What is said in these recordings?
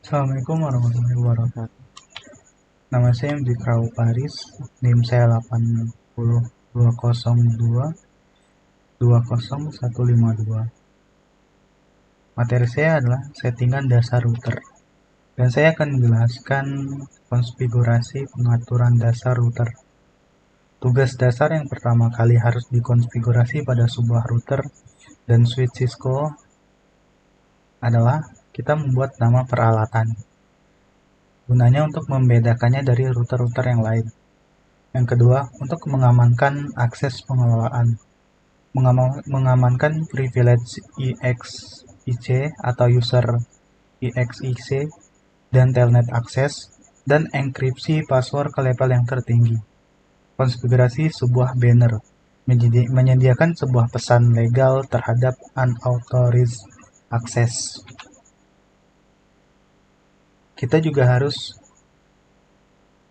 Assalamualaikum warahmatullahi wabarakatuh. Nama saya MD Krau Paris, NIM saya 80202 Materi saya adalah settingan dasar router. Dan saya akan menjelaskan konfigurasi pengaturan dasar router. Tugas dasar yang pertama kali harus dikonfigurasi pada sebuah router dan switch Cisco adalah kita membuat nama peralatan. Gunanya untuk membedakannya dari router-router yang lain. Yang kedua, untuk mengamankan akses pengelolaan, mengamankan privilege EXIC atau user EXIC dan telnet access, dan enkripsi password ke level yang tertinggi. Konfigurasi sebuah banner, menyediakan sebuah pesan legal terhadap unauthorized access. Kita juga harus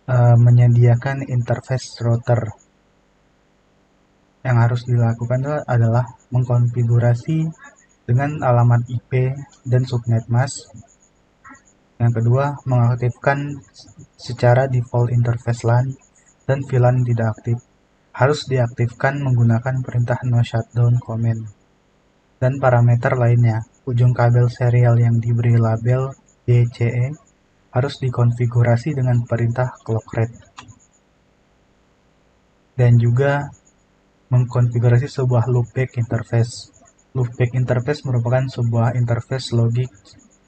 menyediakan interface router. Yang harus dilakukan adalah mengkonfigurasi dengan alamat IP dan subnet mask. Yang kedua, mengaktifkan secara default interface LAN dan VLAN tidak aktif. Harus diaktifkan menggunakan perintah no shutdown command. Dan parameter lainnya, ujung kabel serial yang diberi label DCE harus dikonfigurasi dengan perintah clock rate. Dan juga mengkonfigurasi sebuah loopback interface. Loopback interface merupakan sebuah interface logik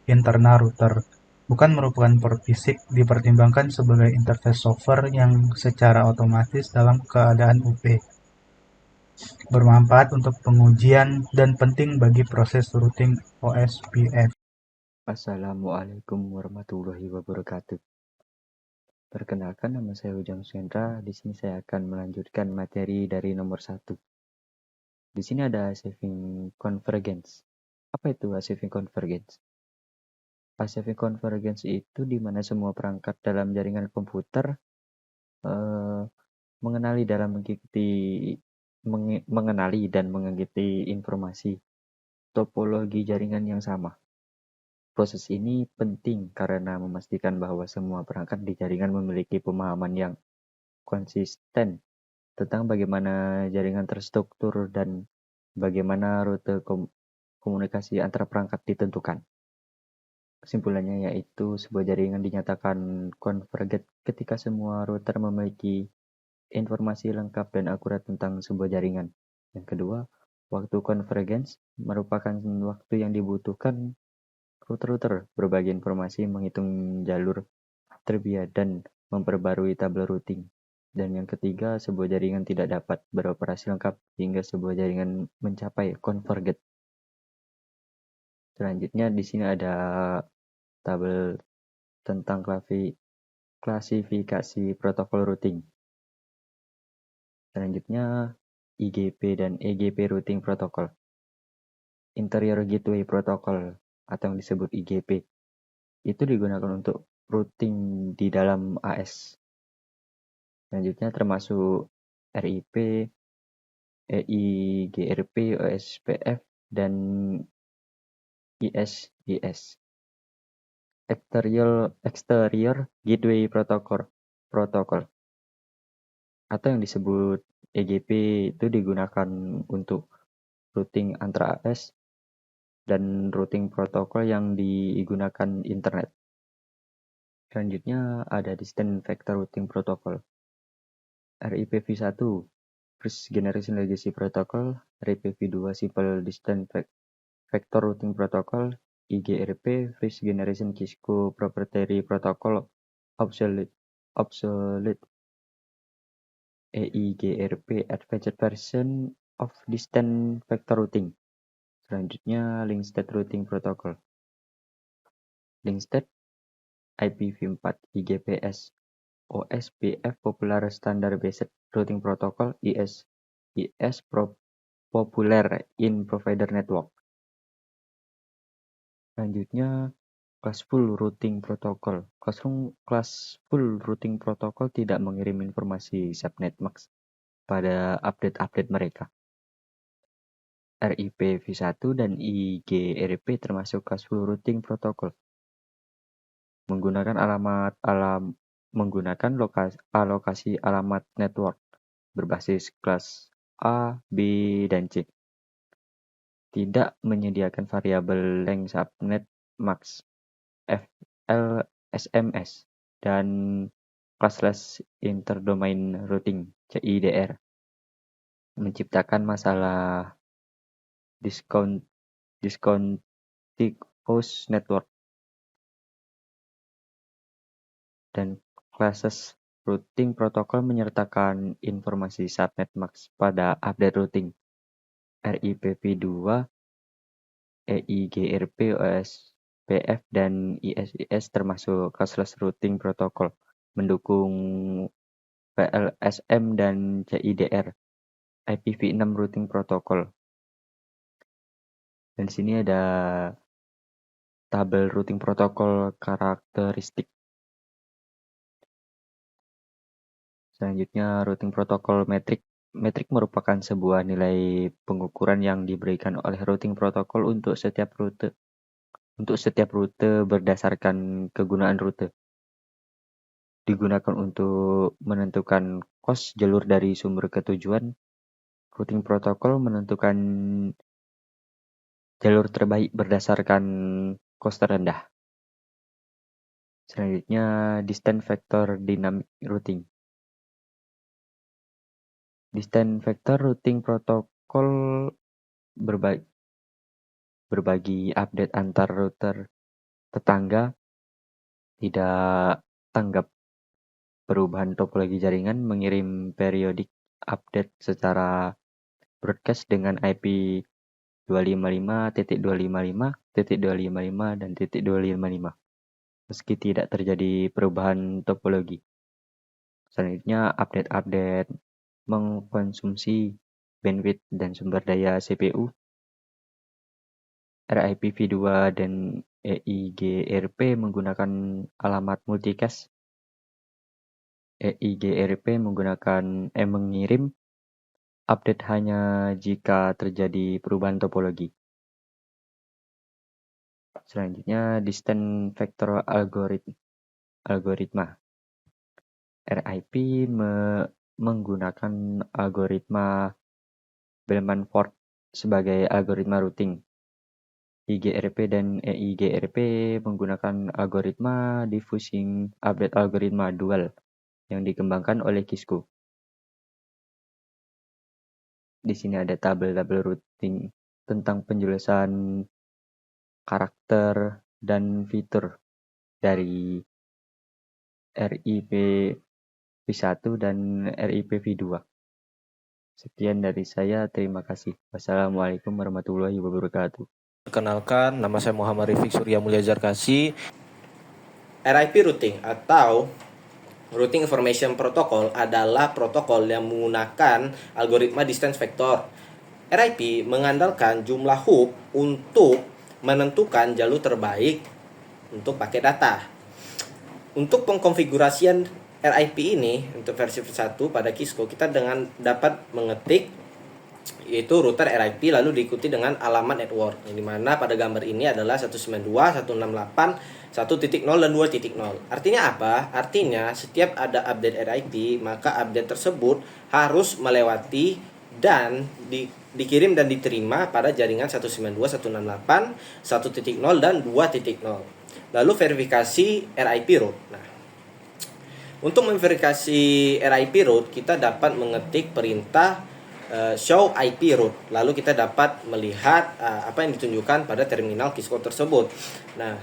internal router, bukan merupakan port fisik, dipertimbangkan sebagai interface software yang secara otomatis dalam keadaan UP. Bermanfaat untuk pengujian dan penting bagi proses routing OSPF. Assalamualaikum warahmatullahi wabarakatuh. Perkenalkan, nama saya Ujang Sendra. Di sini saya akan melanjutkan materi dari nomor 1. Di sini ada saving convergence. Apa itu saving convergence? Saving convergence itu di mana semua perangkat dalam jaringan komputer mengenali dan mengikuti informasi topologi jaringan yang sama. Proses ini penting karena memastikan bahwa semua perangkat di jaringan memiliki pemahaman yang konsisten tentang bagaimana jaringan terstruktur dan bagaimana rute komunikasi antar perangkat ditentukan. Kesimpulannya yaitu sebuah jaringan dinyatakan convergent ketika semua router memiliki informasi lengkap dan akurat tentang sebuah jaringan. Yang kedua, waktu convergence merupakan waktu yang dibutuhkan router berbagi informasi, menghitung jalur terbiak dan memperbarui tabel routing. Dan yang ketiga, sebuah jaringan tidak dapat beroperasi lengkap hingga sebuah jaringan mencapai convergent. Selanjutnya di sini ada tabel tentang klasifikasi protokol routing. Selanjutnya IGP dan EGP routing protocol. Interior Gateway Protocol atau yang disebut IGP itu digunakan untuk routing di dalam AS. Selanjutnya termasuk RIP, EIGRP, OSPF, dan ISIS. Exterior Gateway Protocol atau yang disebut EGP itu digunakan untuk routing antara AS dan routing protokol yang digunakan internet. Selanjutnya ada Distant Vector Routing Protocol. RIPv1 First Generation Legacy Protocol, RIPv2 Simple Distant Vector Routing Protocol, IGRP First Generation Cisco Proprietary Protocol, obsolete. EIGRP Advanced Version of Distant Vector Routing. Selanjutnya Link State Routing Protocol. Link State IPv4 IGPS OSPF Popular Standard Based Routing Protocol IS Popular in Provider Network. Selanjutnya Class Full Routing Protocol. Class Full Routing Protocol tidak mengirim informasi subnet max pada update mereka. RIPv1 dan IGRP termasuk Class Full Routing Protocol. menggunakan alokasi alamat network berbasis kelas A, B, dan C. Tidak menyediakan variabel length subnet max, FL, SMS, dan classless interdomain routing (CIDR), menciptakan masalah discontiguous network, dan classless routing protokol menyertakan informasi subnet max pada update routing RIPv2, EIGRP, OSPF, dan ISIS termasuk classless routing protokol, mendukung PLSM dan CIDR, IPv6 routing protokol. Dan di sini ada tabel routing protokol karakteristik. Selanjutnya, routing protokol metrik. Metrik merupakan sebuah nilai pengukuran yang diberikan oleh routing protokol untuk setiap rute berdasarkan kegunaan rute. Digunakan untuk menentukan cost jalur dari sumber ke tujuan. Routing protokol menentukan jalur terbaik berdasarkan cost terendah. Selanjutnya, distance vector dynamic routing. Distance vector routing protokol berbagi update antar router tetangga, tidak tanggap perubahan topologi jaringan, mengirim periodik update secara broadcast dengan IP 255.255.255 dan .255 meski tidak terjadi perubahan topologi. Selanjutnya, update mengkonsumsi bandwidth dan sumber daya CPU. RIPv2 dan EIGRP menggunakan alamat multicast. EIGRP mengirim update hanya jika terjadi perubahan topologi. Selanjutnya, distance vector algoritma. RIP menggunakan algoritma Bellman-Ford sebagai algoritma routing. IGRP dan EIGRP menggunakan algoritma diffusing update algoritma dual yang dikembangkan oleh Cisco. Di sini ada tabel-tabel routing tentang penjelasan karakter dan fitur dari RIPv1 dan RIPv2. Sekian dari saya, terima kasih. Wassalamualaikum warahmatullahi wabarakatuh. Perkenalkan, nama saya Muhammad Rifik Surya Mulia Zarkasi. RIP routing atau Routing Information Protocol adalah protokol yang menggunakan algoritma distance vector. RIP mengandalkan jumlah hop untuk menentukan jalur terbaik untuk pakai data. Untuk pengkonfigurasian RIP ini untuk versi 1 pada Cisco, kita dapat mengetik yaitu router RIP lalu diikuti dengan alamat network, yang dimana pada gambar ini adalah 192.168.1.0 dan 2.0. Artinya apa? Artinya setiap ada update RIP, maka update tersebut harus melewati dan dikirim dan diterima pada jaringan 192.168, 1.0 dan 2.0. Lalu verifikasi RIP route. Nah, untuk memverifikasi RIP route, kita dapat mengetik perintah show IP route. Lalu kita dapat melihat apa yang ditunjukkan pada terminal Cisco tersebut. Nah,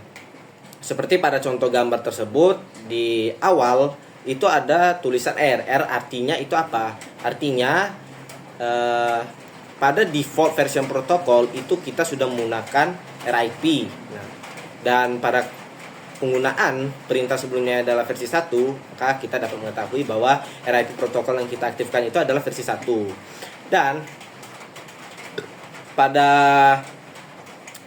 seperti pada contoh gambar tersebut, di awal itu ada tulisan R. R artinya itu apa? Artinya pada default version protokol itu kita sudah menggunakan RIP. Nah, dan pada penggunaan perintah sebelumnya adalah versi 1, maka kita dapat mengetahui bahwa RIP protokol yang kita aktifkan itu adalah versi 1. Dan pada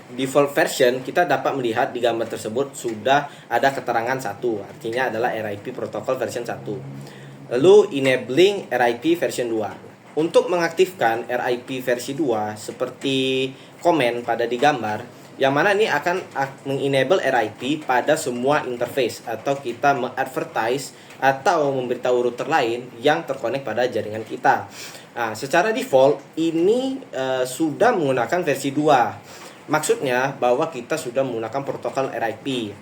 default version kita dapat melihat di gambar tersebut sudah ada keterangan 1, artinya adalah RIP protokol version 1. Lalu enabling RIP version 2. Untuk mengaktifkan RIP versi 2 seperti komen pada di gambar, Yang mana ini akan mengenable RIP pada semua interface, atau kita mengadvertise atau memberitahu router lain yang terkonek pada jaringan kita. Nah, secara default ini sudah menggunakan versi 2. Maksudnya bahwa kita sudah menggunakan protokol RIP.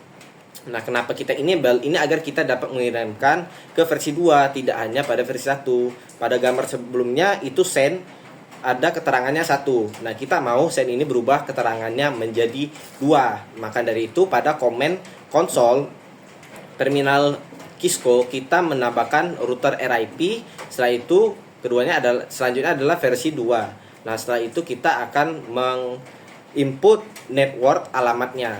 Nah, kenapa kita enable? Ini agar kita dapat mengirimkan ke versi 2, tidak hanya pada versi 1. Pada gambar sebelumnya itu send ada keterangannya 1. Nah, kita mau send ini berubah keterangannya menjadi 2. Maka dari itu pada komen konsol terminal Kisco kita menambahkan router RIP. Setelah itu selanjutnya adalah versi 2. Nah, setelah itu kita akan menginput network alamatnya.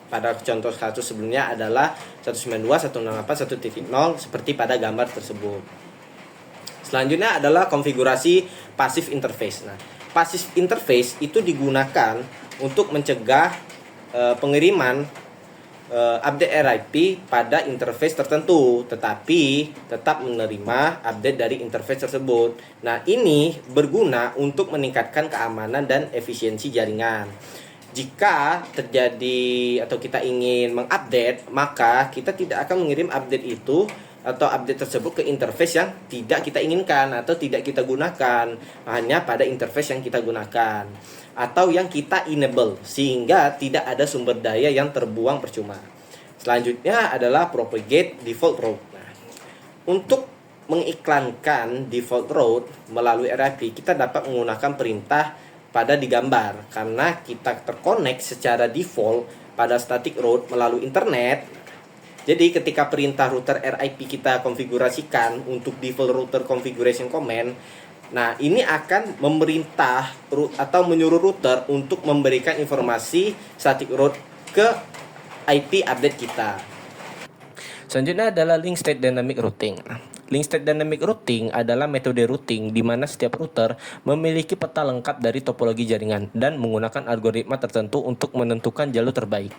Pada contoh kasus sebelumnya adalah 192.168.1.0 seperti pada gambar tersebut. Selanjutnya adalah konfigurasi passive interface. Nah, passive interface itu digunakan untuk mencegah pengiriman update RIP pada interface tertentu, tetapi tetap menerima update dari interface tersebut. Nah, ini berguna untuk meningkatkan keamanan dan efisiensi jaringan. Jika terjadi atau kita ingin mengupdate, maka kita tidak akan mengirim update itu atau update tersebut ke interface yang tidak kita inginkan atau tidak kita gunakan, hanya pada interface yang kita gunakan atau yang kita enable, sehingga tidak ada sumber daya yang terbuang percuma. Selanjutnya adalah propagate default route. Nah, untuk mengiklankan default route melalui RIP, kita dapat menggunakan perintah pada digambar, karena kita terkonek secara default pada static route melalui internet. Jadi ketika perintah router RIP kita konfigurasikan untuk default router configuration command, nah ini akan memerintah atau menyuruh router untuk memberikan informasi static route ke IP update kita. Selanjutnya adalah link state dynamic routing. Link state dynamic routing adalah metode routing di mana setiap router memiliki peta lengkap dari topologi jaringan dan menggunakan algoritma tertentu untuk menentukan jalur terbaik.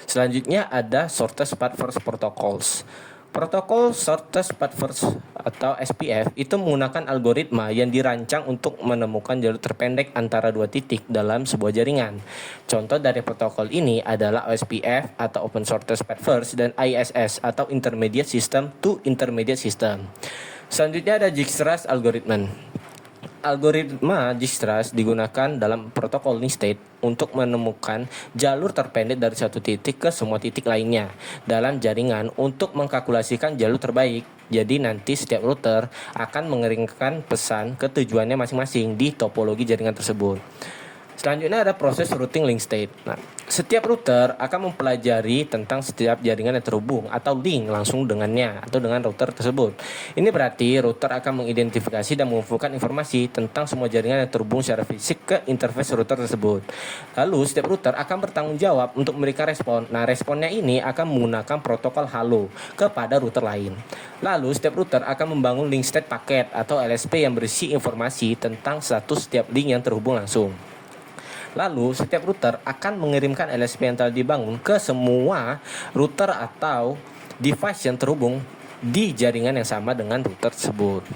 Selanjutnya ada shortest path first protocols. Protokol shortest path first atau SPF itu menggunakan algoritma yang dirancang untuk menemukan jalur terpendek antara dua titik dalam sebuah jaringan. Contoh dari protokol ini adalah OSPF atau Open Shortest Path First dan ISS atau Intermediate System to Intermediate System. Selanjutnya ada Dijkstra's algorithm. Algoritma Dijkstra's digunakan dalam protokol link state untuk menemukan jalur terpendek dari satu titik ke semua titik lainnya dalam jaringan untuk mengkalkulasikan jalur terbaik. Jadi nanti setiap router akan mengirimkan pesan ke tujuannya masing-masing di topologi jaringan tersebut. Selanjutnya ada proses routing link state. Nah, setiap router akan mempelajari tentang setiap jaringan yang terhubung atau link langsung dengannya atau dengan router tersebut. Ini berarti router akan mengidentifikasi dan mengumpulkan informasi tentang semua jaringan yang terhubung secara fisik ke interface router tersebut. Lalu setiap router akan bertanggung jawab untuk memberikan respon. Nah, responnya ini akan menggunakan protokol halo kepada router lain. Lalu setiap router akan membangun link state paket atau LSP yang berisi informasi tentang status setiap link yang terhubung langsung. Lalu setiap router akan mengirimkan LSP yang telah dibangun ke semua router atau device yang terhubung di jaringan yang sama dengan router tersebut.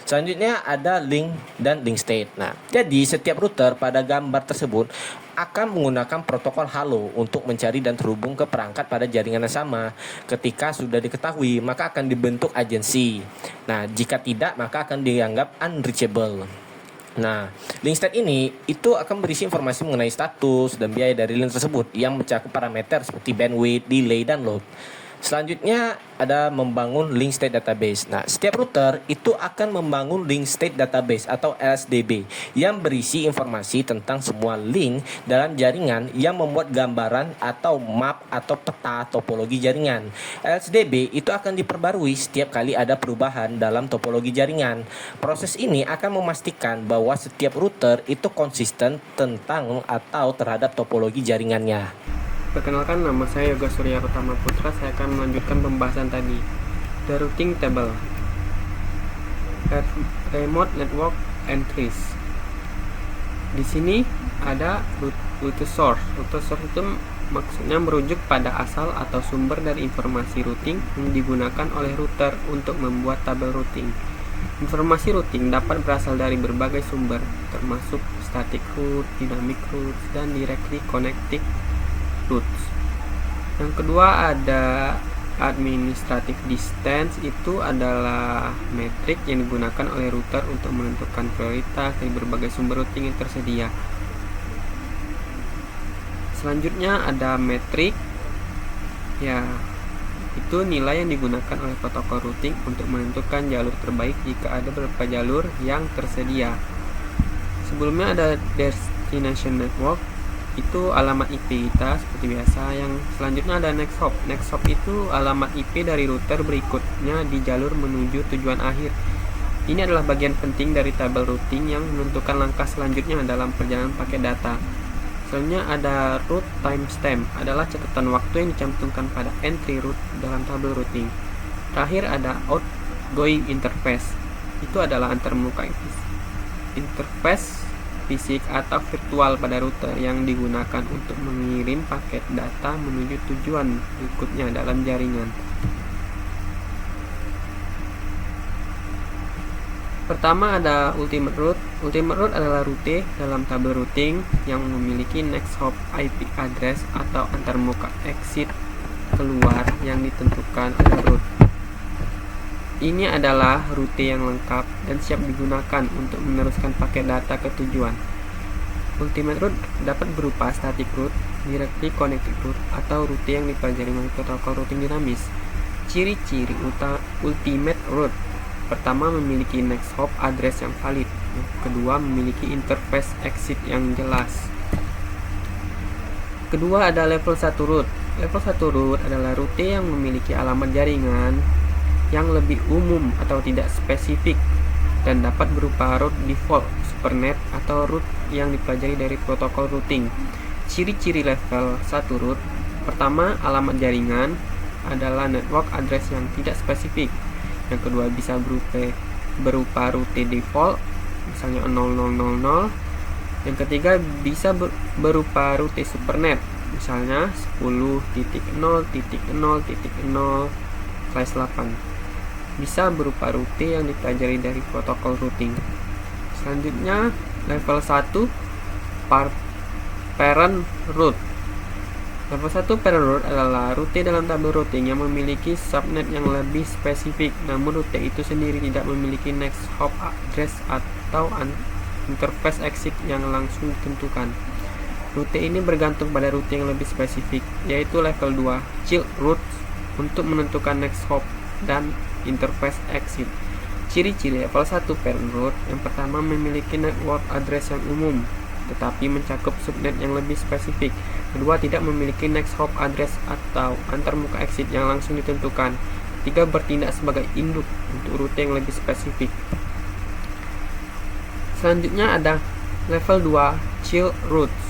Selanjutnya ada link dan link state. Nah, jadi setiap router pada gambar tersebut akan menggunakan protokol halo untuk mencari dan terhubung ke perangkat pada jaringan yang sama. Ketika sudah diketahui, maka akan dibentuk agensi. Nah, jika tidak, maka akan dianggap unreachable. Nah, link state ini itu akan berisi informasi mengenai status dan biaya dari link tersebut yang mencakup parameter seperti bandwidth, delay, dan load. Selanjutnya ada membangun link state database. Nah, setiap router itu akan membangun link state database atau LSDB yang berisi informasi tentang semua link dalam jaringan yang membuat gambaran atau map atau peta topologi jaringan. LSDB itu akan diperbarui setiap kali ada perubahan dalam topologi jaringan. Proses ini akan memastikan bahwa setiap router itu konsisten tentang atau terhadap topologi jaringannya. Perkenalkan, nama saya Yoga Surya Utama Putra. Saya akan melanjutkan pembahasan tadi. The routing table, remote network entries. Di sini ada route source. Route source itu maksudnya merujuk pada asal atau sumber dari informasi routing yang digunakan oleh router untuk membuat tabel routing. Informasi routing dapat berasal dari berbagai sumber, termasuk static route, dynamic routes, dan directly connected routes. Yang kedua ada administrative distance, itu adalah metrik yang digunakan oleh router untuk menentukan prioritas dari berbagai sumber routing yang tersedia. Selanjutnya ada metrik, ya itu nilai yang digunakan oleh protokol routing untuk menentukan jalur terbaik jika ada beberapa jalur yang tersedia. Sebelumnya ada destination network, itu alamat IP kita seperti biasa. Yang selanjutnya ada next hop. Next hop itu alamat IP dari router berikutnya di jalur menuju tujuan akhir. Ini adalah bagian penting dari tabel routing yang menentukan langkah selanjutnya dalam perjalanan paket data. Selanjutnya ada route timestamp, adalah catatan waktu yang dicantumkan pada entry route dalam tabel routing. Terakhir ada outgoing interface, itu adalah antarmuka interface fisik atau virtual pada router yang digunakan untuk mengirim paket data menuju tujuan berikutnya dalam jaringan. Pertama ada ultimate route. Ultimate route adalah rute dalam tabel routing yang memiliki next hop IP address atau antarmuka exit keluar yang ditentukan oleh route. Ini adalah rute yang lengkap dan siap digunakan untuk meneruskan paket data ke tujuan. Ultimate route dapat berupa static route, directly connected route, atau rute yang dipelajari melalui protokol routing dinamis. Ciri-ciri ultimate route: pertama, memiliki next hop address yang valid. Yang kedua, memiliki interface exit yang jelas. Kedua ada level 1 route. Level 1 route adalah rute yang memiliki alamat jaringan yang lebih umum atau tidak spesifik dan dapat berupa route default, supernet, atau route yang dipelajari dari protokol routing. Ciri-ciri level 1 route: pertama, alamat jaringan adalah network address yang tidak spesifik. Yang kedua, bisa berupa rute default, misalnya 0000. Yang ketiga, bisa berupa rute supernet, misalnya 10.0.0.0/8. Bisa berupa rute yang dipelajari dari protokol routing. Selanjutnya, level 1 parent route. Level 1 parent route adalah rute dalam tabel routing yang memiliki subnet yang lebih spesifik, namun rute itu sendiri tidak memiliki next hop address atau interface exit yang langsung ditentukan. Rute ini bergantung pada rute yang lebih spesifik, yaitu level 2 child route, untuk menentukan next hop dan interface exit. Ciri-ciri level 1 parent route: yang pertama, memiliki network address yang umum tetapi mencakup subnet yang lebih spesifik. Kedua, tidak memiliki next hop address atau antarmuka exit yang langsung ditentukan. Tiga, bertindak sebagai induk untuk rute yang lebih spesifik. Selanjutnya ada level 2 child routes,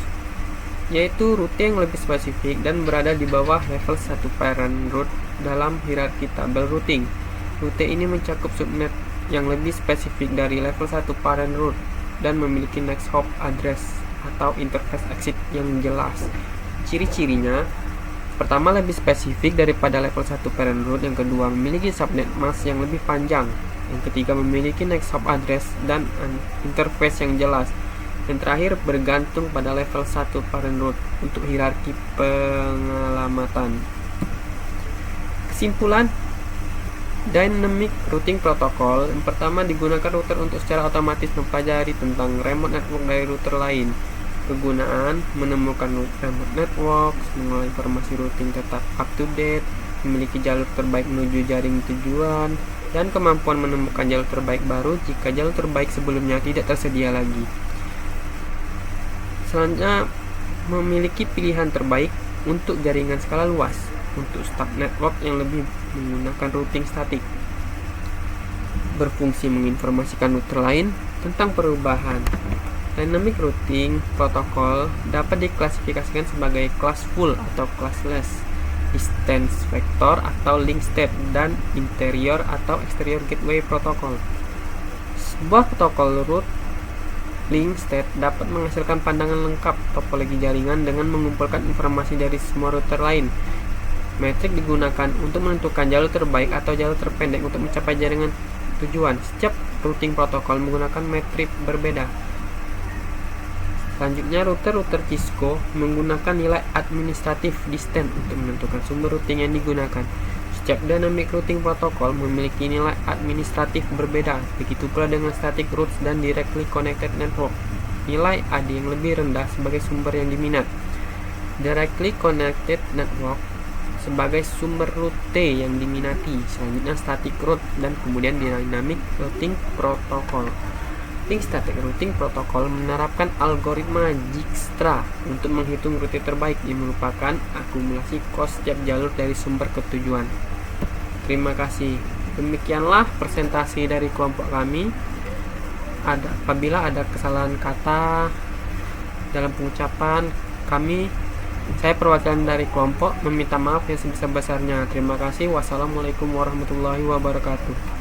yaitu rute yang lebih spesifik dan berada di bawah level 1 parent route dalam hierarki tabel routing. Rute ini mencakup subnet yang lebih spesifik dari level 1 parent route dan memiliki next hop address atau interface exit yang jelas. Ciri-cirinya: pertama, lebih spesifik daripada level 1 parent route. Yang kedua, memiliki subnet mask yang lebih panjang. Yang ketiga, memiliki next hop address dan interface yang jelas. Yang terakhir, bergantung pada level 1 parent route untuk hierarki pengalamatan. Kesimpulan: Dynamic Routing Protocol yang pertama digunakan router untuk secara otomatis mempelajari tentang remote network dari router lain. Kegunaan: menemukan remote network, mengolah informasi routing tetap up to date, memiliki jalur terbaik menuju jaring tujuan, dan kemampuan menemukan jalur terbaik baru jika jalur terbaik sebelumnya tidak tersedia lagi. Selanjutnya, memiliki pilihan terbaik untuk jaringan skala luas, untuk stub network yang lebih menggunakan routing statik. Berfungsi menginformasikan router lain tentang perubahan. Dynamic Routing Protocol dapat diklasifikasikan sebagai classful atau classless, distance vector atau link state, dan interior atau exterior gateway protocol. Sebuah protokol route link state dapat menghasilkan pandangan lengkap topologi jaringan dengan mengumpulkan informasi dari semua router lain. Metrik digunakan untuk menentukan jalur terbaik atau jalur terpendek untuk mencapai jaringan tujuan. Setiap routing protokol menggunakan metrik berbeda. Selanjutnya, router Cisco menggunakan nilai administratif distance untuk menentukan sumber routing yang digunakan. Setiap dynamic routing protokol memiliki nilai administratif berbeda, begitu pula dengan static routes dan directly connected network. Nilai AD yang lebih rendah sebagai sumber yang diminat. Directly connected network sebagai sumber route yang diminati. Selanjutnya static route dan kemudian dynamic routing protocol. Static routing protocol menerapkan algoritma Dijkstra untuk menghitung rute terbaik yang merupakan akumulasi kos setiap jalur dari sumber ke tujuan. Terima kasih. Demikianlah presentasi dari kelompok kami. Apabila ada kesalahan kata dalam pengucapan kami, saya perwakilan dari kelompok meminta maaf yang sebesar-besarnya. Terima kasih. Wassalamualaikum warahmatullahi wabarakatuh.